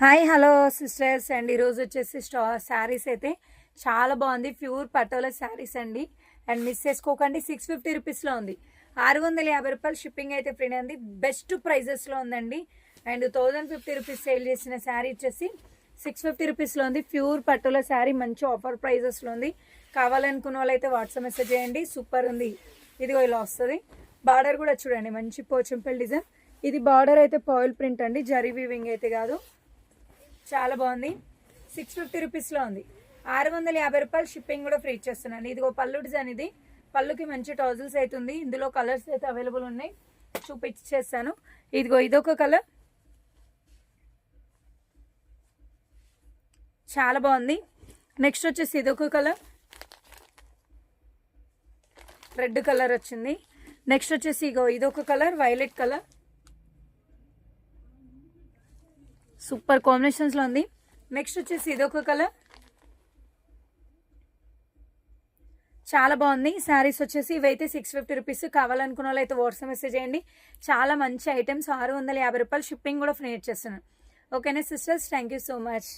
Hi hello sisters and ఈరోజు వచ్చేసి శారీస్ అయితే చాలా బాగుంది. ప్యూర్ పటోలా శారీస్ అండి. అండ్ మిస్ చేసుకోకండి. 650 రూపీస్లో ఉంది. 650 రూపాయలు షిప్పింగ్ అయితే ఫ్రీ ఉంది. బెస్ట్ ప్రైజెస్లో ఉందండి. అండ్ 1050 రూపీస్ సేల్ చేసిన శారీ వచ్చేసి 650 రూపీస్లో ఉంది. ప్యూర్ పటోలా శారీ మంచి ఆఫర్ ప్రైజెస్లో ఉంది. కావాలనుకున్న వాళ్ళైతే వాట్సాప్ మెసేజ్ చేయండి. సూపర్ ఉంది. ఇదిగో ఇలా వస్తుంది. బార్డర్ కూడా చూడండి, మంచి పోచంపల్లి డిజైన్. ఇది బార్డర్ అయితే పాయిల్ ప్రింట్ అండి, జరీ వీవింగ్ అయితే కాదు. చాలా బాగుంది. 650 రూపీస్లో ఉంది. 650 రూపాయలు షిప్పింగ్ కూడా ఫ్రీ ఇచ్చేస్తున్నాను. ఇదిగో పళ్ళు డిజైన్. ఇది పళ్ళుకి మంచి టాజిల్స్ అవుతుంది. ఇందులో కలర్స్ అయితే అవైలబుల్ ఉన్నాయి, చూపించేస్తాను. ఇదిగో ఇదొక కలర్, చాలా బాగుంది. నెక్స్ట్ వచ్చేసి ఇదొక కలర్, రెడ్ కలర్ వచ్చింది. నెక్స్ట్ వచ్చేసి ఇగో ఇదొక కలర్, వైలెట్ కలర్. సూపర్ కాంబినేషన్స్లో ఉంది. నెక్స్ట్ వచ్చేసి ఇదొక కలర్, చాలా బాగుంది. శారీస్ వచ్చేసి ఇవైతే 650 రూపీస్. కావాలనుకున్న వాళ్ళు అయితే వాట్సాప్ మెసేజ్ చేయండి. చాలా మంచి ఐటమ్స్. 650 రూపాయలు షిప్పింగ్ కూడా ఫ్రీ ఇచ్చేస్తున్నాను. ఓకేనా sisters, thank you so much.